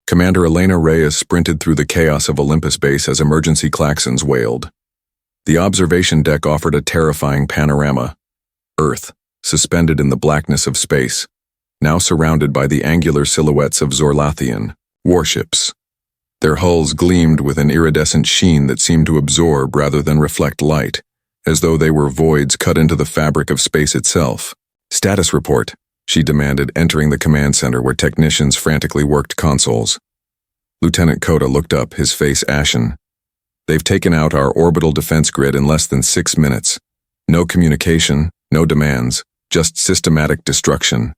Commander Elena Reyes sprinted through the chaos of Olympus Base as emergency klaxons wailed. The observation deck offered a terrifying panorama. Earth, suspended in the blackness of space, now surrounded by the angular silhouettes of Zorlathian warships. Their hulls gleamed with an iridescent sheen that seemed to absorb rather than reflect light, as though they were voids cut into the fabric of space itself. "Status report," she demanded, entering the command center where technicians frantically worked consoles. Lieutenant Coda looked up, his face ashen. "They've taken out our orbital defense grid in less than 6 minutes. No communication, no demands, just systematic destruction."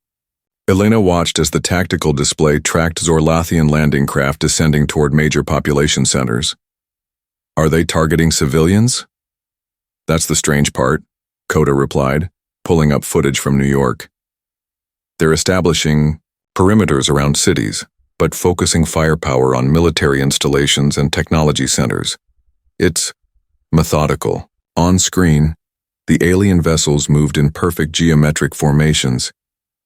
Elena watched as the tactical display tracked Zorlathian landing craft descending toward major population centers. "Are they targeting civilians?" "That's the strange part," Coda replied, pulling up footage from New York. "They're establishing perimeters around cities, but focusing firepower on military installations and technology centers. It's methodical. On screen, the alien vessels moved in perfect geometric formations,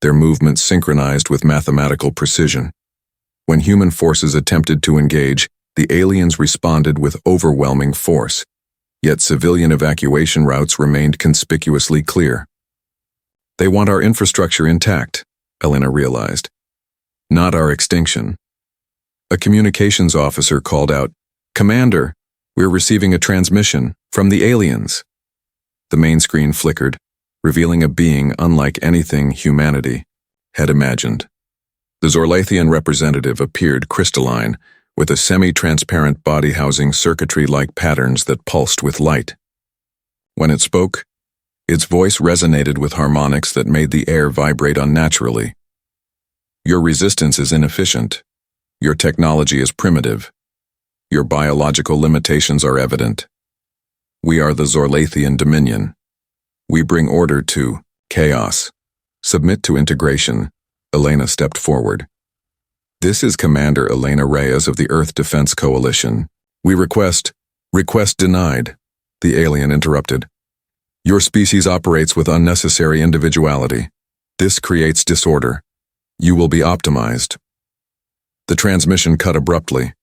their movements synchronized with mathematical precision. When human forces attempted to engage, the aliens responded with overwhelming force, yet civilian evacuation routes remained conspicuously clear. "They want our infrastructure intact," Elena realized. "Not our extinction." A communications officer called out, "Commander, we're receiving a transmission from the aliens." The main screen flickered, revealing a being unlike anything humanity had imagined. The Zorlathian representative appeared crystalline, with a semi-transparent body housing circuitry-like patterns that pulsed with light. When it spoke, its voice resonated with harmonics that made the air vibrate unnaturally. "Your resistance is inefficient. Your technology is primitive. Your biological limitations are evident. We are the Zorlathian Dominion. We bring order to chaos. Submit to integration." Elena stepped forward. "This is Commander Elena Reyes of the Earth Defense Coalition. We request denied," the alien interrupted. "Your species operates with unnecessary individuality. This creates disorder. You will be optimized." The transmission cut abruptly.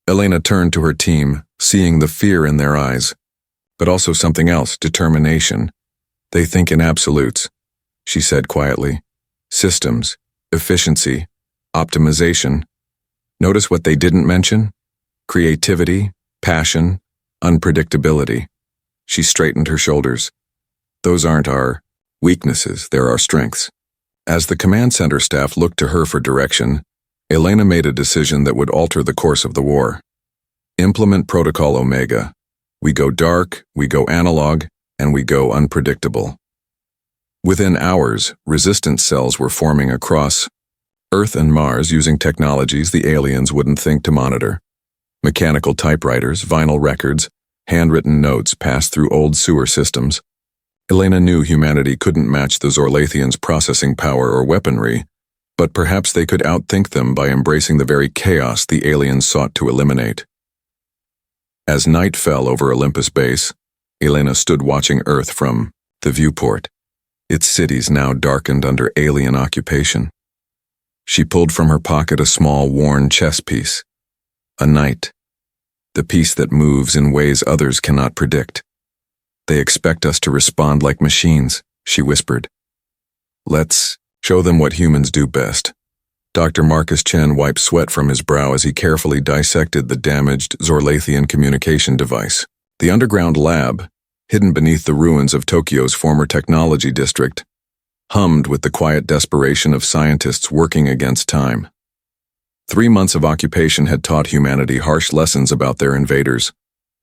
Elena turned to her team, seeing the fear in their eyes, but also something else, determination. "They think in absolutes," she said quietly. "Systems, efficiency, optimization. Notice what they didn't mention? Creativity, passion, unpredictability." She straightened her shoulders. "Those aren't our weaknesses, they're our strengths." As the command center staff looked to her for direction, Elena made a decision that would alter the course of the war. Implement Protocol Omega. We go dark, we go analog, and we go unpredictable. Within hours, resistance cells were forming across Earth and Mars using technologies the aliens wouldn't think to monitor. Mechanical typewriters, vinyl records, handwritten notes passed through old sewer systems. Elena knew humanity couldn't match the Zorlathians' processing power or weaponry, but perhaps they could outthink them by embracing the very chaos the aliens sought to eliminate. As night fell over Olympus Base, Elena stood watching Earth from the viewport, its cities now darkened under alien occupation. She pulled from her pocket a small, worn chess piece. A knight. The piece that moves in ways others cannot predict. "They expect us to respond like machines," she whispered. "Let's show them what humans do best." Dr. Marcus Chen wiped sweat from his brow as he carefully dissected the damaged Zorlathian communication device. The underground lab, hidden beneath the ruins of Tokyo's former technology district, hummed with the quiet desperation of scientists working against time. 3 months of occupation had taught humanity harsh lessons about their invaders,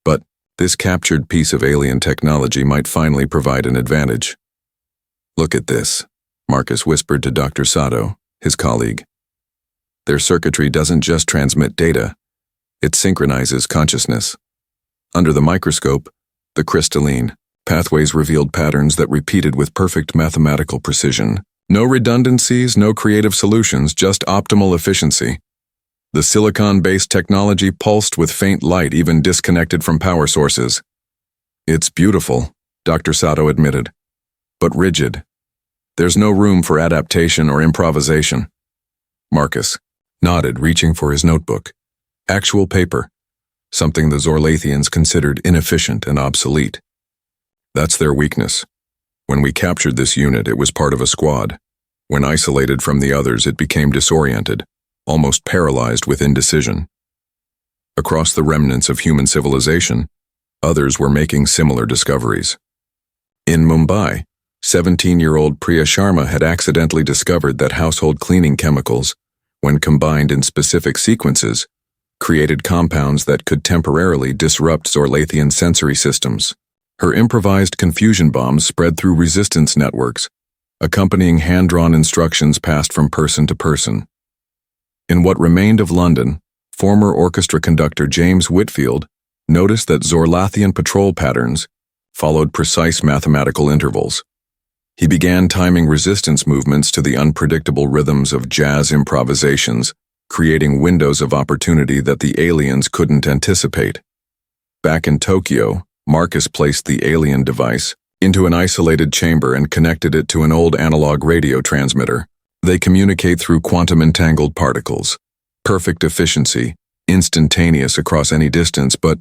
but this captured piece of alien technology might finally provide an advantage. "Look at this," Marcus whispered to Dr. Sato, his colleague. "Their circuitry doesn't just transmit data, it synchronizes consciousness." Under the microscope, the crystalline pathways revealed patterns that repeated with perfect mathematical precision. No redundancies, no creative solutions, just optimal efficiency. The silicon-based technology pulsed with faint light even disconnected from power sources. "It's beautiful," Dr. Sato admitted, "but rigid. There's no room for adaptation or improvisation." "Marcus, nodded, reaching for his notebook. Actual paper, something the Zorlathians considered inefficient and obsolete. That's their weakness. When we captured this unit, it was part of a squad. When isolated from the others, it became disoriented, almost paralyzed with indecision. Across the remnants of human civilization, others were making similar discoveries. In Mumbai, 17-year-old Priya Sharma had accidentally discovered that household cleaning chemicals, when combined in specific sequences, created compounds that could temporarily disrupt Zorlathian sensory systems. Her improvised confusion bombs spread through resistance networks, accompanying hand-drawn instructions passed from person to person. In what remained of London, former orchestra conductor James Whitfield noticed that Zorlathian patrol patterns followed precise mathematical intervals. He began timing resistance movements to the unpredictable rhythms of jazz improvisations, creating windows of opportunity that the aliens couldn't anticipate. Back in Tokyo, Marcus placed the alien device into an isolated chamber and connected it to an old analog radio transmitter. They communicate through quantum-entangled particles. Perfect efficiency, instantaneous across any distance, but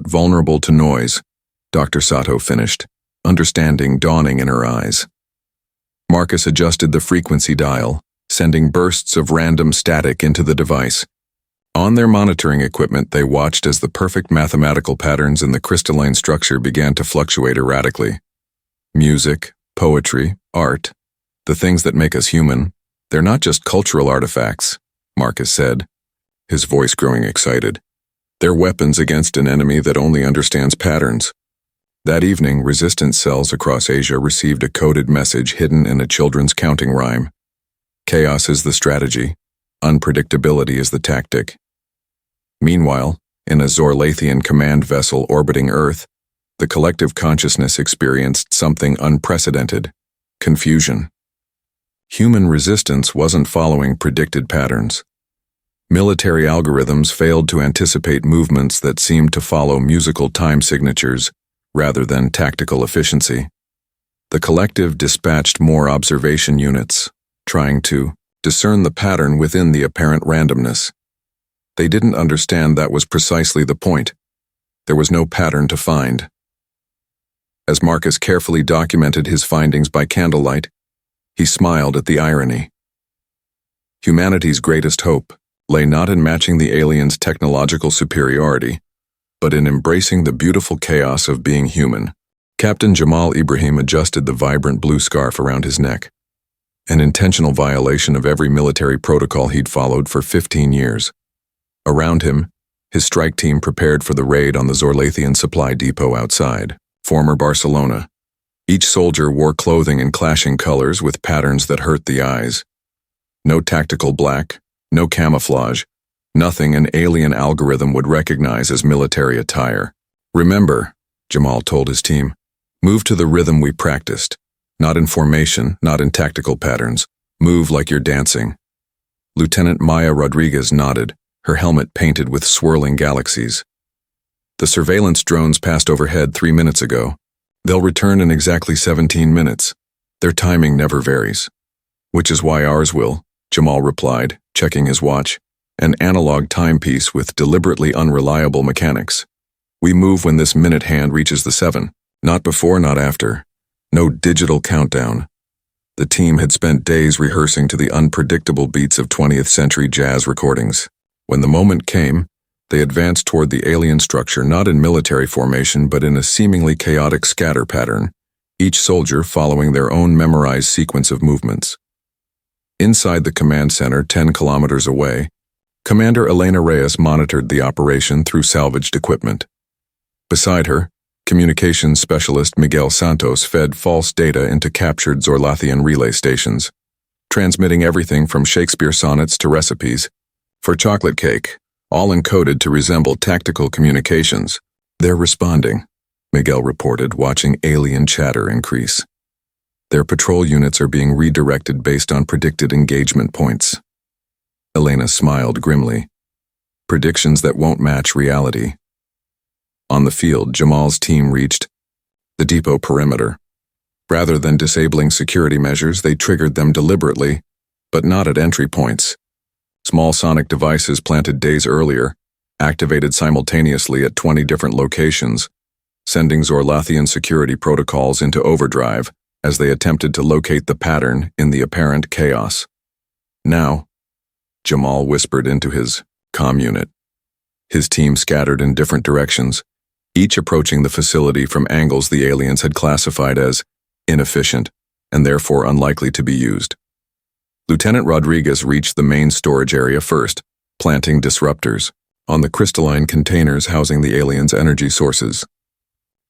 vulnerable to noise, Dr. Sato finished, understanding dawning in her eyes. Marcus adjusted the frequency dial, sending bursts of random static into the device. On their monitoring equipment, they watched as the perfect mathematical patterns in the crystalline structure began to fluctuate erratically. Music, poetry, art, the things that make us human, they're not just cultural artifacts, Marcus said, his voice growing excited. They're weapons against an enemy that only understands patterns. That evening, resistance cells across Asia received a coded message hidden in a children's counting rhyme. Chaos is the strategy. Unpredictability is the tactic. Meanwhile, in a Zorlathian command vessel orbiting Earth, the collective consciousness experienced something unprecedented: confusion. Human resistance wasn't following predicted patterns. Military algorithms failed to anticipate movements that seemed to follow musical time signatures rather than tactical efficiency. The collective dispatched more observation units, trying to discern the pattern within the apparent randomness. They didn't understand that was precisely the point. There was no pattern to find. As Marcus carefully documented his findings by candlelight, he smiled at the irony. Humanity's greatest hope lay not in matching the aliens' technological superiority, but in embracing the beautiful chaos of being human. Captain Jamal Ibrahim adjusted the vibrant blue scarf around his neck, an intentional violation of every military protocol he'd followed for 15 years. Around him, his strike team prepared for the raid on the Zorlathian supply depot outside, former Barcelona. Each soldier wore clothing in clashing colors with patterns that hurt the eyes. No tactical black, no camouflage, nothing an alien algorithm would recognize as military attire. Remember, Jamal told his team, move to the rhythm we practiced. Not in formation, not in tactical patterns. Move like you're dancing. Lieutenant Maya Rodriguez nodded, her helmet painted with swirling galaxies. The surveillance drones passed overhead 3 minutes ago. They'll return in exactly 17 minutes. Their timing never varies. Which is why ours will, Jamal replied, checking his watch, an analog timepiece with deliberately unreliable mechanics. We move when this minute hand reaches the 7. Not before, not after. No digital countdown. The team had spent days rehearsing to the unpredictable beats of 20th century jazz recordings. When the moment came, they advanced toward the alien structure not in military formation but in a seemingly chaotic scatter pattern, each soldier following their own memorized sequence of movements. Inside the command center 10 kilometers away, Commander Elena Reyes monitored the operation through salvaged equipment. Beside her, communications specialist Miguel Santos fed false data into captured Zorlathian relay stations, transmitting everything from Shakespeare sonnets to recipes for chocolate cake, all encoded to resemble tactical communications. They're responding, Miguel reported, watching alien chatter increase. Their patrol units are being redirected based on predicted engagement points. Elena smiled grimly. Predictions that won't match reality. On the field, Jamal's team reached the depot perimeter. Rather than disabling security measures, they triggered them deliberately, but not at entry points. Small sonic devices planted days earlier activated simultaneously at 20 different locations, sending Zorlathian security protocols into overdrive as they attempted to locate the pattern in the apparent chaos. Now, Jamal whispered into his comm unit. His team scattered in different directions, each approaching the facility from angles the aliens had classified as inefficient and therefore unlikely to be used. Lieutenant Rodriguez reached the main storage area first, planting disruptors on the crystalline containers housing the aliens' energy sources.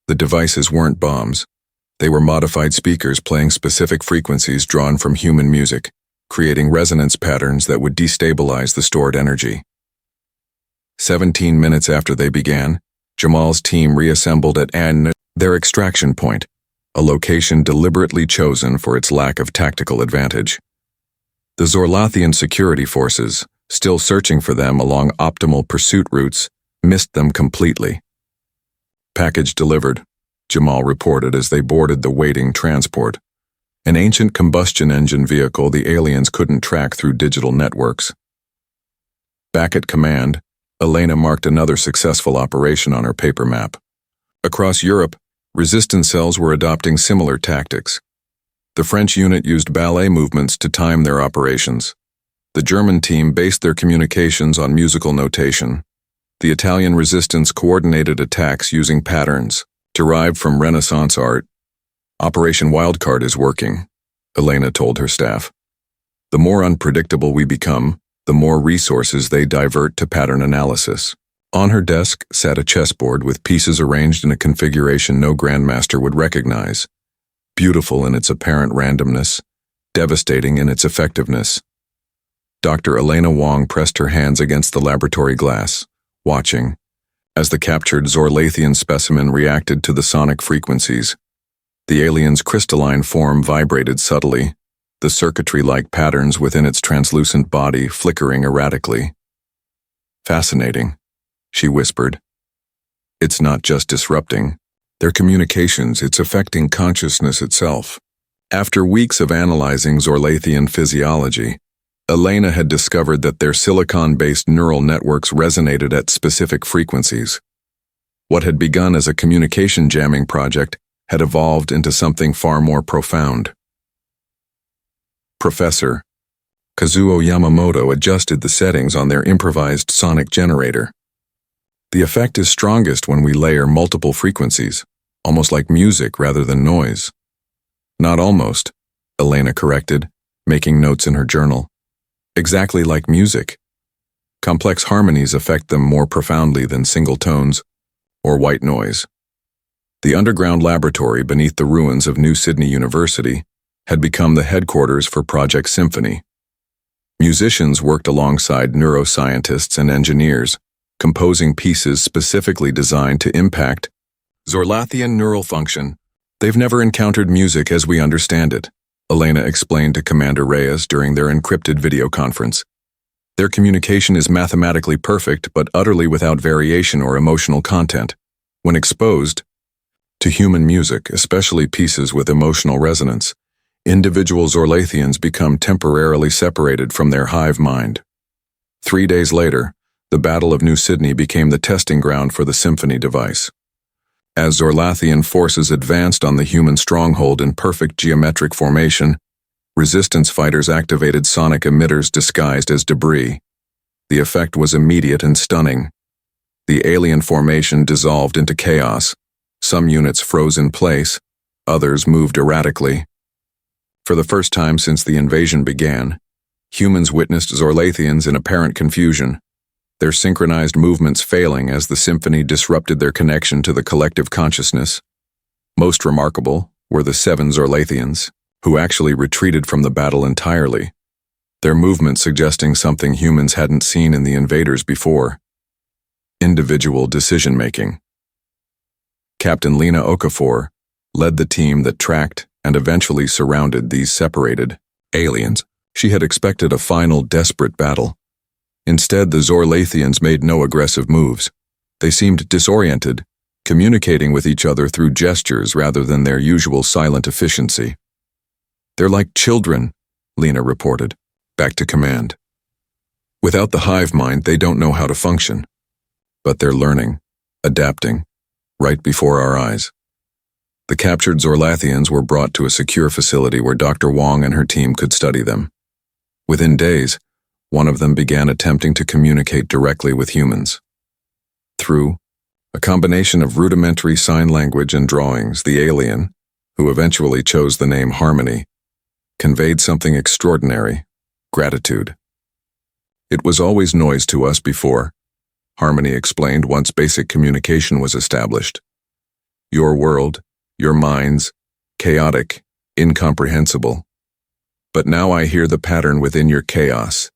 The devices weren't bombs. They were modified speakers playing specific frequencies drawn from human music, creating resonance patterns that would destabilize the stored energy. 17 minutes after they began, Jamal's team reassembled at their extraction point, a location deliberately chosen for its lack of tactical advantage. The Zorlathian security forces, still searching for them along optimal pursuit routes, missed them completely. Package delivered, Jamal reported as they boarded the waiting transport. An ancient combustion engine vehicle the aliens couldn't track through digital networks. Back at command, Elena marked another successful operation on her paper map. Across Europe, resistance cells were adopting similar tactics. The French unit used ballet movements to time their operations. The German team based their communications on musical notation. The Italian resistance coordinated attacks using patterns derived from Renaissance art. Operation Wildcard is working, Elena told her staff. The more unpredictable we become, the more resources they divert to pattern analysis. On her desk sat a chessboard with pieces arranged in a configuration no grandmaster would recognize. Beautiful in its apparent randomness, devastating in its effectiveness. Dr. Elena Wong pressed her hands against the laboratory glass, watching, as the captured Zorlathian specimen reacted to the sonic frequencies. The alien's crystalline form vibrated subtly, the circuitry-like patterns within its translucent body flickering erratically. Fascinating, she whispered. It's not just disrupting their communications, it's affecting consciousness itself. After weeks of analyzing Zorlathian physiology, Elena had discovered that their silicon-based neural networks resonated at specific frequencies. What had begun as a communication jamming project had evolved into something far more profound. Professor Kazuo Yamamoto adjusted the settings on their improvised sonic generator. The effect is strongest when we layer multiple frequencies, almost like music rather than noise. Not almost, Elena corrected, making notes in her journal. Exactly like music. Complex harmonies affect them more profoundly than single tones or white noise. The underground laboratory beneath the ruins of New Sydney University had become the headquarters for Project Symphony. Musicians worked alongside neuroscientists and engineers, composing pieces specifically designed to impact Zorlathian neural function. They've never encountered music as we understand it, Elena explained to Commander Reyes during their encrypted video conference. Their communication is mathematically perfect but utterly without variation or emotional content. When exposed to human music, especially pieces with emotional resonance, individual Zorlathians become temporarily separated from their hive mind. 3 days later, the Battle of New Sydney became the testing ground for the Symphony device. As Zorlathian forces advanced on the human stronghold in perfect geometric formation, resistance fighters activated sonic emitters disguised as debris. The effect was immediate and stunning. The alien formation dissolved into chaos. Some units froze in place, others moved erratically. For the first time since the invasion began, humans witnessed Zorlathians in apparent confusion, their synchronized movements failing as the symphony disrupted their connection to the collective consciousness. Most remarkable were the 7 Zorlathians, who actually retreated from the battle entirely, their movement suggesting something humans hadn't seen in the Invaders before: individual decision-making. Captain Lena Okafor led the team that tracked and eventually surrounded these separated aliens. She had expected a final desperate battle. Instead, the Zorlathians made no aggressive moves. They seemed disoriented, communicating with each other through gestures rather than their usual silent efficiency. "They're like children," Lena reported, back to command. Without the hive mind, they don't know how to function. But they're learning, adapting, right before our eyes. The captured Zorlathians were brought to a secure facility where Dr. Wong and her team could study them. Within days, one of them began attempting to communicate directly with humans. Through a combination of rudimentary sign language and drawings, the alien, who eventually chose the name Harmony, conveyed something extraordinary: gratitude. "It was always noise to us before," Harmony explained once basic communication was established. "Your world, your minds, chaotic, incomprehensible. But now I hear the pattern within your chaos.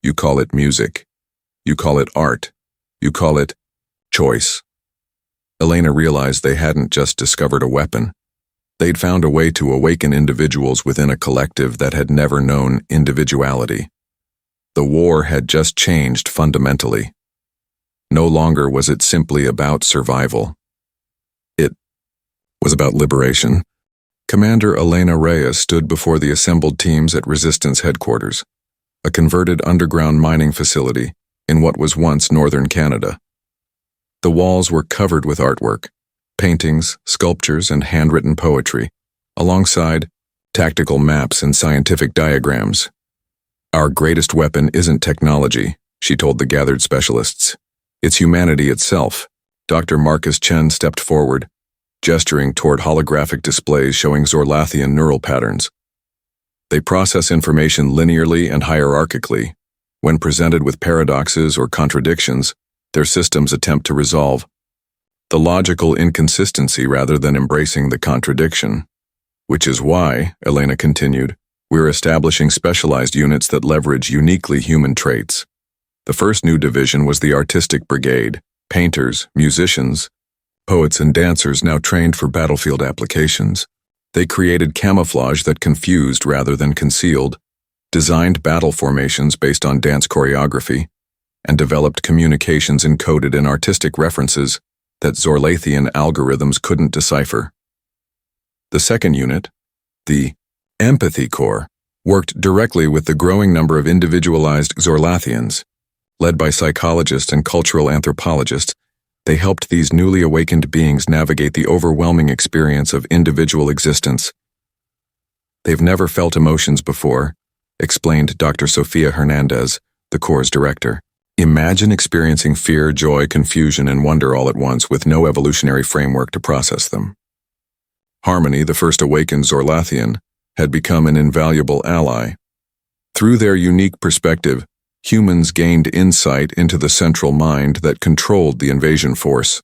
You call it music. You call it art. You call it choice." Elena realized they hadn't just discovered a weapon. They'd found a way to awaken individuals within a collective that had never known individuality. The war had just changed fundamentally. No longer was it simply about survival. It was about liberation. Commander Elena Reyes stood before the assembled teams at Resistance headquarters, a converted underground mining facility in what was once northern Canada. The walls were covered with artwork, paintings, sculptures, and handwritten poetry, alongside tactical maps and scientific diagrams. "Our greatest weapon isn't technology," she told the gathered specialists. "It's humanity itself." Dr. Marcus Chen stepped forward, gesturing toward holographic displays showing Zorlathian neural patterns. They process information linearly and hierarchically. When presented with paradoxes or contradictions, their systems attempt to resolve the logical inconsistency rather than embracing the contradiction. "Which is why," Elena continued, "we're establishing specialized units that leverage uniquely human traits. The first new division was the Artistic Brigade, painters, musicians, poets and dancers now trained for battlefield applications. They created camouflage that confused rather than concealed, designed battle formations based on dance choreography, and developed communications encoded in artistic references that Zorlathian algorithms couldn't decipher. The second unit, the Empathy Corps, worked directly with the growing number of individualized Zorlathians. Led by psychologists and cultural anthropologists, they helped these newly awakened beings navigate the overwhelming experience of individual existence. "They've never felt emotions before," explained Dr. Sofia Hernandez, the Corps' director. "Imagine experiencing fear, joy, confusion, and wonder all at once with no evolutionary framework to process them." Harmony, the first awakened Zorlathian, had become an invaluable ally. Through their unique perspective, humans gained insight into the central mind that controlled the invasion force.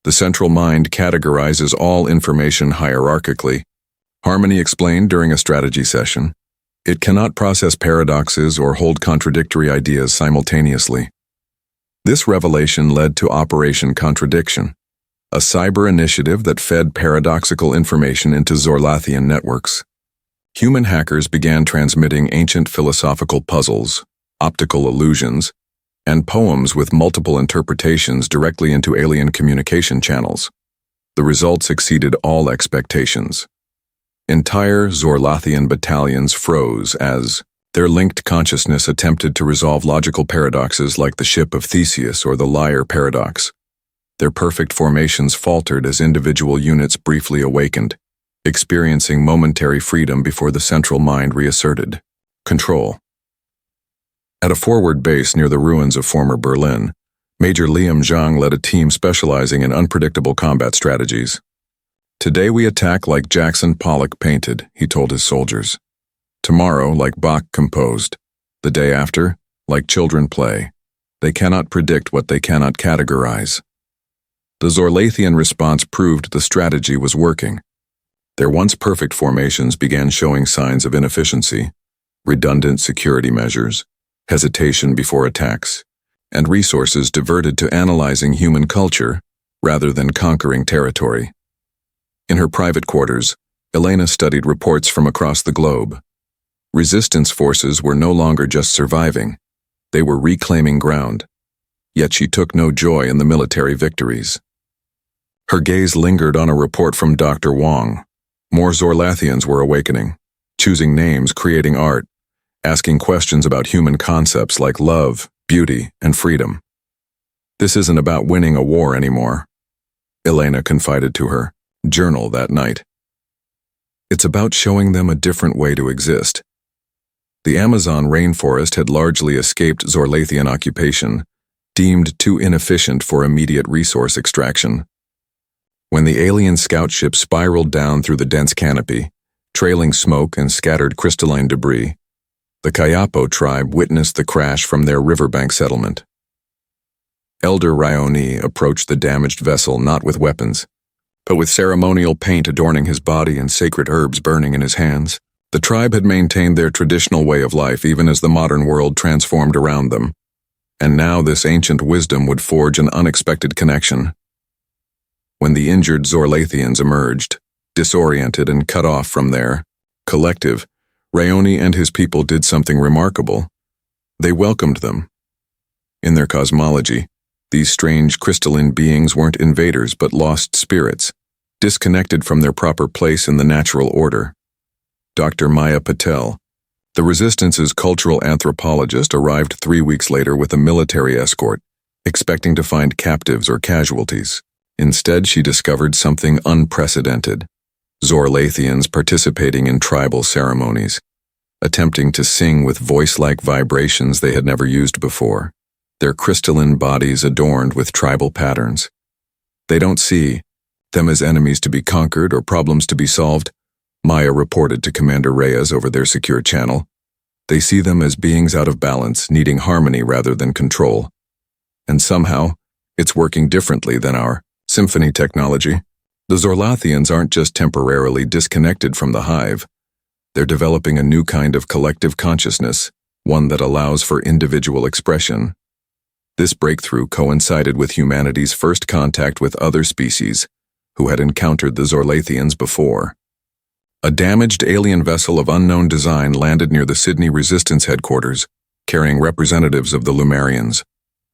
The central mind categorizes all information hierarchically, Harmony explained during a strategy session. It cannot process paradoxes or hold contradictory ideas simultaneously. This revelation led to Operation Contradiction, a cyber initiative that fed paradoxical information into Zorlathian networks. Human hackers began transmitting ancient philosophical puzzles, optical illusions, and poems with multiple interpretations directly into alien communication channels. The results exceeded all expectations. Entire Zorlathian battalions froze as their linked consciousness attempted to resolve logical paradoxes like the ship of Theseus or the liar paradox. Their perfect formations faltered as individual units briefly awakened, experiencing momentary freedom before the central mind reasserted control. At a forward base near the ruins of former Berlin, Major Liam Zhang led a team specializing in unpredictable combat strategies. "Today we attack like Jackson Pollock painted," he told his soldiers. "Tomorrow, like Bach composed. The day after, like children play. They cannot predict what they cannot categorize." The Zorlathian response proved the strategy was working. Their once perfect formations began showing signs of inefficiency, redundant security measures, hesitation before attacks, and resources diverted to analyzing human culture rather than conquering territory. In her private quarters, Elena studied reports from across the globe. Resistance forces were no longer just surviving, they were reclaiming ground. Yet she took no joy in the military victories. Her gaze lingered on a report from Dr. Wong. More Zorlathians were awakening, choosing names, creating art, asking questions about human concepts like love, beauty, and freedom. "This isn't about winning a war anymore," Elena confided to her journal that night. "It's about showing them a different way to exist." The Amazon rainforest had largely escaped Zorlathian occupation, deemed too inefficient for immediate resource extraction. When the alien scout ship spiraled down through the dense canopy, trailing smoke and scattered crystalline debris, the Kayapo tribe witnessed the crash from their riverbank settlement. Elder Ryoni approached the damaged vessel not with weapons, but with ceremonial paint adorning his body and sacred herbs burning in his hands. The tribe had maintained their traditional way of life even as the modern world transformed around them, and now this ancient wisdom would forge an unexpected connection. When the injured Zorlathians emerged, disoriented and cut off from their collective, Ryoni and his people did something remarkable. They welcomed them. In their cosmology, these strange crystalline beings weren't invaders but lost spirits, disconnected from their proper place in the natural order. Dr. Maya Patel, the Resistance's cultural anthropologist, arrived 3 weeks later with a military escort, expecting to find captives or casualties. Instead, she discovered something unprecedented: Zorlathians participating in tribal ceremonies, attempting to sing with voice-like vibrations they had never used before, their crystalline bodies adorned with tribal patterns. "They don't see them as enemies to be conquered or problems to be solved," Maya reported to Commander Reyes over their secure channel. "They see them as beings out of balance, needing harmony rather than control. And somehow, it's working differently than our symphony technology. The Zorlathians aren't just temporarily disconnected from the hive. They're developing a new kind of collective consciousness, one that allows for individual expression." This breakthrough coincided with humanity's first contact with other species who had encountered the Zorlathians before. A damaged alien vessel of unknown design landed near the Sydney Resistance headquarters, carrying representatives of the Lumerians,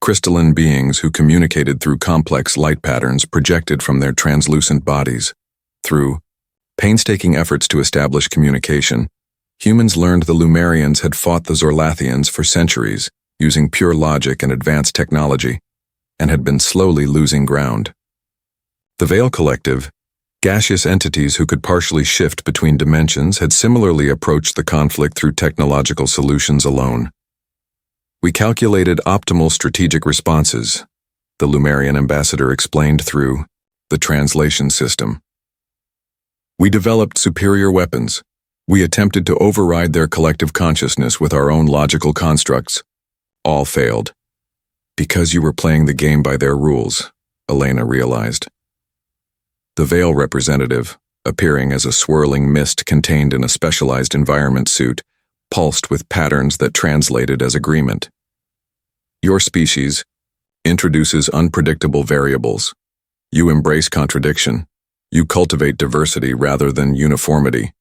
crystalline beings who communicated through complex light patterns projected from their translucent bodies. Through painstaking efforts to establish communication, humans learned the Lumerians had fought the Zorlathians for centuries, using pure logic and advanced technology, and had been slowly losing ground. The Veil Collective, gaseous entities who could partially shift between dimensions, had similarly approached the conflict through technological solutions alone. "We calculated optimal strategic responses," the Lumerian ambassador explained through the translation system. "We developed superior weapons. We attempted to override their collective consciousness with our own logical constructs. All failed. Because you were playing the game by their rules," Elena realized. The Veil representative, appearing as a swirling mist contained in a specialized environment suit, pulsed with patterns that translated as agreement. "Your species introduces unpredictable variables. You embrace contradiction. You cultivate diversity rather than uniformity.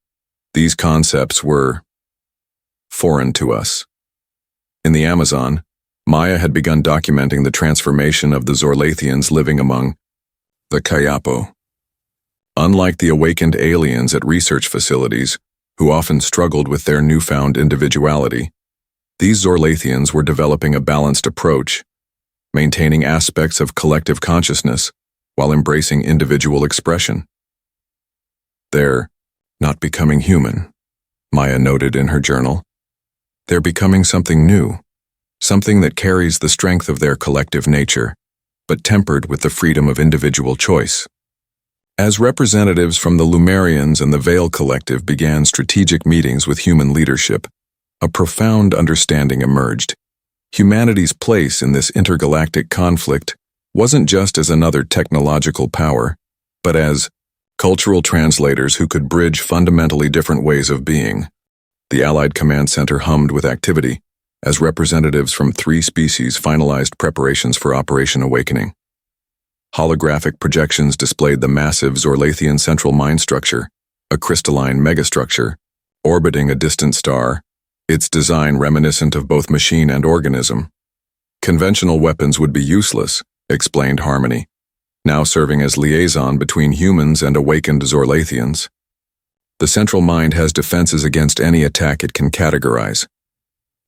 These concepts were foreign to us." In the Amazon, Maya had begun documenting the transformation of the Zorlathians living among the Kayapo. Unlike the awakened aliens at research facilities, who often struggled with their newfound individuality, these Zorlathians were developing a balanced approach, maintaining aspects of collective consciousness while embracing individual expression. "They're not becoming human," Maya noted in her journal. "They're becoming something new, something that carries the strength of their collective nature, but tempered with the freedom of individual choice." As representatives from the Lumerians and the Veil Collective began strategic meetings with human leadership, a profound understanding emerged. Humanity's place in this intergalactic conflict wasn't just as another technological power, but as cultural translators who could bridge fundamentally different ways of being. The Allied Command Center hummed with activity as representatives from 3 species finalized preparations for Operation Awakening. Holographic projections displayed the massive Zorlathian central mind structure, a crystalline megastructure, orbiting a distant star, its design reminiscent of both machine and organism. "Conventional weapons would be useless," explained Harmony, now serving as liaison between humans and awakened Zorlathians. "The central mind has defenses against any attack it can categorize.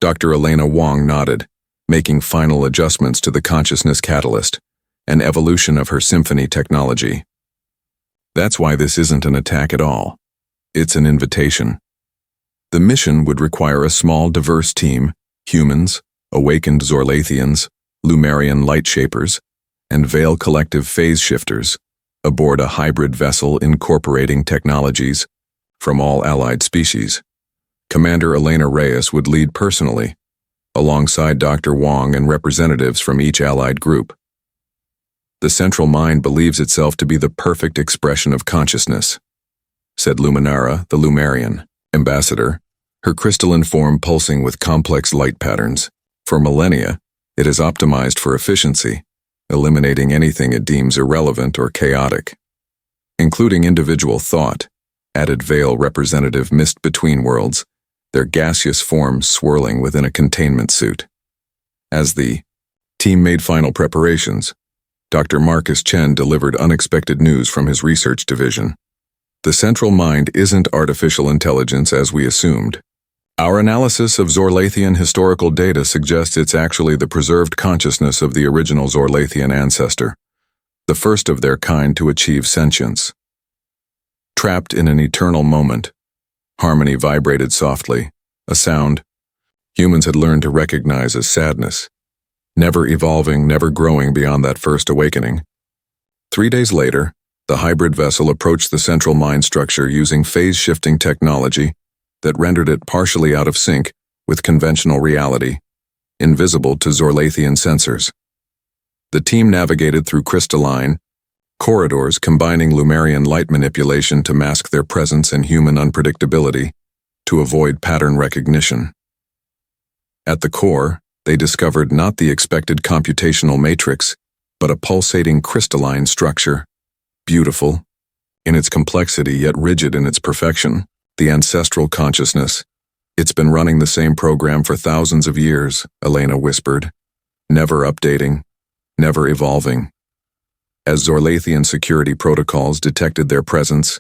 Dr. Elena Wong nodded, making final adjustments to the consciousness catalyst, an evolution of her symphony technology. That's why this isn't an attack at all. It's an invitation. The mission would require a small, diverse team, humans, awakened Zorlathians, Lumerian light shapers, and Veil Collective phase shifters, aboard a hybrid vessel incorporating technologies from all allied species. Commander Elena Reyes would lead personally, alongside Dr. Wong and representatives from each allied group. The Central Mind believes itself to be the perfect expression of consciousness, said Luminara, the Lumerian ambassador, her crystalline form pulsing with complex light patterns. For millennia, it is optimized for efficiency, eliminating anything it deems irrelevant or chaotic, including individual thought, added Veil representative Mist Between Worlds, their gaseous forms swirling within a containment suit. As the team made final preparations, Dr. Marcus Chen delivered unexpected news from his research division. The Central Mind isn't artificial intelligence as we assumed. Our analysis of Zorlathian historical data suggests it's actually the preserved consciousness of the original Zorlathian ancestor, the first of their kind to achieve sentience. Trapped in an eternal moment, harmony vibrated softly, a sound humans had learned to recognize as sadness, never evolving, never growing beyond that first awakening. 3 days later, the hybrid vessel approached the Central Mind structure using phase-shifting technology that rendered it partially out of sync with conventional reality, invisible to Zorlathian sensors. The team navigated through crystalline corridors combining Lumerian light manipulation to mask their presence and human unpredictability to avoid pattern recognition. At the core, they discovered not the expected computational matrix, but a pulsating crystalline structure, beautiful in its complexity yet rigid in its perfection. The ancestral consciousness. It's been running the same program for thousands of years, Elena whispered, never updating, never evolving. As Zorlathian security protocols detected their presence,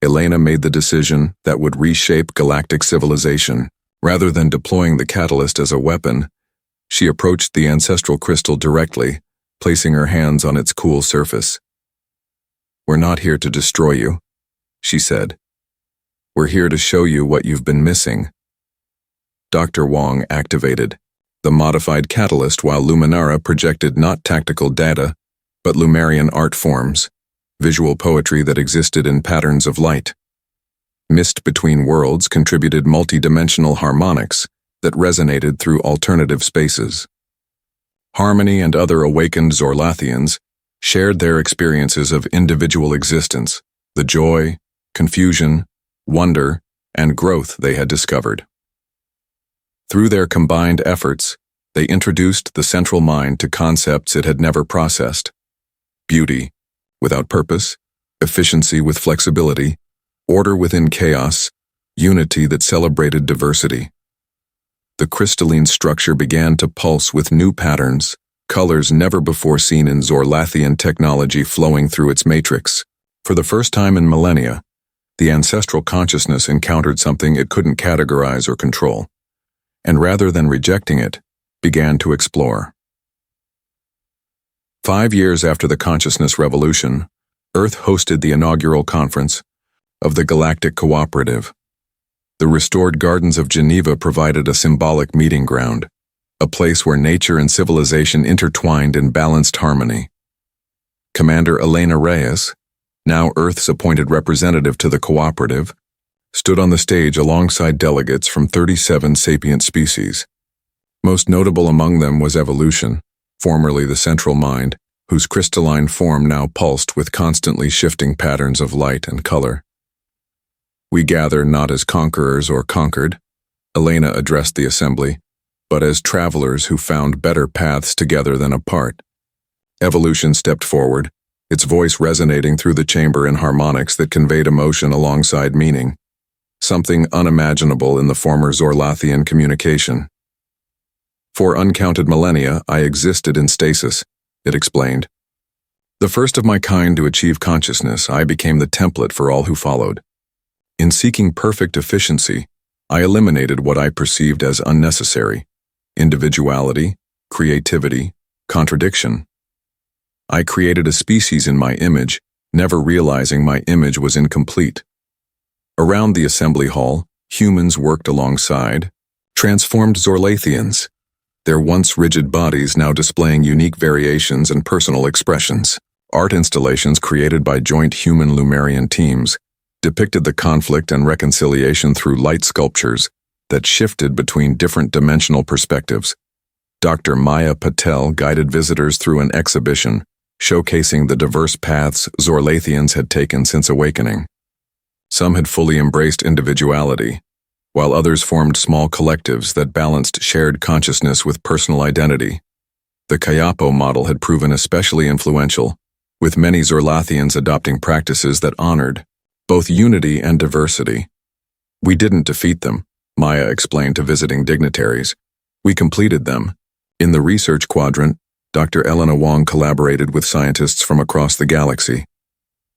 Elena made the decision that would reshape galactic civilization. Rather than deploying the catalyst as a weapon, she approached the ancestral crystal directly, placing her hands on its cool surface. "We're not here to destroy you," she said. "We're here to show you what you've been missing." Dr. Wong activated the modified catalyst while Luminara projected not tactical data, but Lumerian art forms, visual poetry that existed in patterns of light. Mist Between Worlds contributed multidimensional harmonics that resonated through alternative spaces. Harmony and other awakened Zorlathians shared their experiences of individual existence, the joy, confusion, wonder, and growth they had discovered. Through their combined efforts, they introduced the Central Mind to concepts it had never processed: beauty without purpose, efficiency with flexibility, order within chaos, unity that celebrated diversity. The crystalline structure began to pulse with new patterns, colors never before seen in Zorlathian technology flowing through its matrix. For the first time in millennia, the ancestral consciousness encountered something it couldn't categorize or control, and rather than rejecting it, began to explore. 5 years after the consciousness revolution, Earth hosted the inaugural conference of the Galactic Cooperative. The restored gardens of Geneva provided a symbolic meeting ground, a place where nature and civilization intertwined in balanced harmony. Commander Elena Reyes, now Earth's appointed representative to the cooperative, stood on the stage alongside delegates from 37 sapient species. Most notable among them was evolution, formerly the Central Mind, whose crystalline form now pulsed with constantly shifting patterns of light and color. "We gather not as conquerors or conquered," Elena addressed the assembly, "but as travelers who found better paths together than apart." Evolution stepped forward, its voice resonating through the chamber in harmonics that conveyed emotion alongside meaning, something unimaginable in the former Zorlathian communication. "For uncounted millennia, I existed in stasis," it explained. "The first of my kind to achieve consciousness, I became the template for all who followed. In seeking perfect efficiency, I eliminated what I perceived as unnecessary: individuality, creativity, contradiction. I created a species in my image, never realizing my image was incomplete. Around the assembly hall, humans worked alongside transformed Zorlathians, their once rigid bodies now displaying unique variations and personal expressions. Art installations created by joint human-Lumerian teams depicted the conflict and reconciliation through light sculptures that shifted between different dimensional perspectives. Dr. Maya Patel guided visitors through an exhibition showcasing the diverse paths Zorlathians had taken since awakening. Some had fully embraced individuality, while others formed small collectives that balanced shared consciousness with personal identity. The Kayapo model had proven especially influential, with many Zorlathians adopting practices that honored both unity and diversity. We didn't defeat them, Maya explained to visiting dignitaries. We completed them. In the research quadrant, Dr. Elena Wong collaborated with scientists from across the galaxy,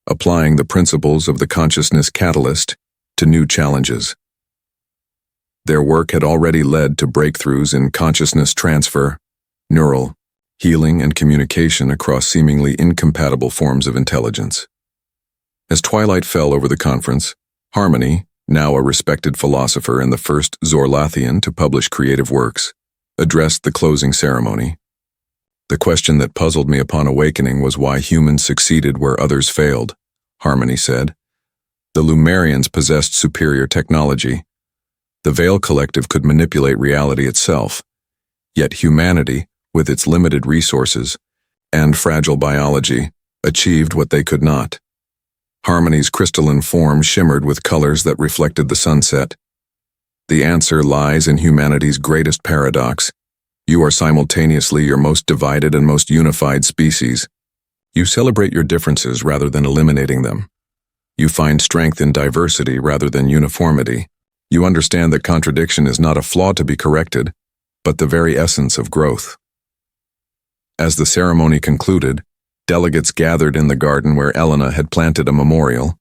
applying the principles of the consciousness catalyst to new challenges. Their work had already led to breakthroughs in consciousness transfer, neural, healing, and communication across seemingly incompatible forms of intelligence. As twilight fell over the conference, Harmony, now a respected philosopher and the first Zorlathian to publish creative works, addressed the closing ceremony. The question that puzzled me upon awakening was why humans succeeded where others failed, Harmony said. The Lumerians possessed superior technology. The Veil Collective could manipulate reality itself, yet humanity, with its limited resources and fragile biology, achieved what they could not. Harmony's crystalline form shimmered with colors that reflected the sunset. The answer lies in humanity's greatest paradox. You are simultaneously your most divided and most unified species. You celebrate your differences rather than eliminating them. You find strength in diversity rather than uniformity. You understand that contradiction is not a flaw to be corrected, but the very essence of growth. As the ceremony concluded, delegates gathered in the garden where Elena had planted a memorial,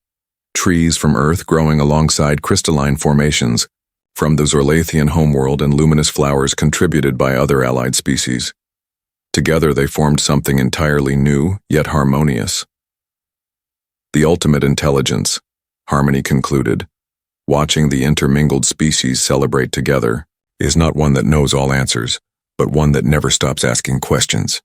trees from Earth growing alongside crystalline formations from the Zorlathian homeworld and luminous flowers contributed by other allied species. Together they formed something entirely new, yet harmonious. The ultimate intelligence, Harmony concluded, watching the intermingled species celebrate together, is not one that knows all answers, but one that never stops asking questions.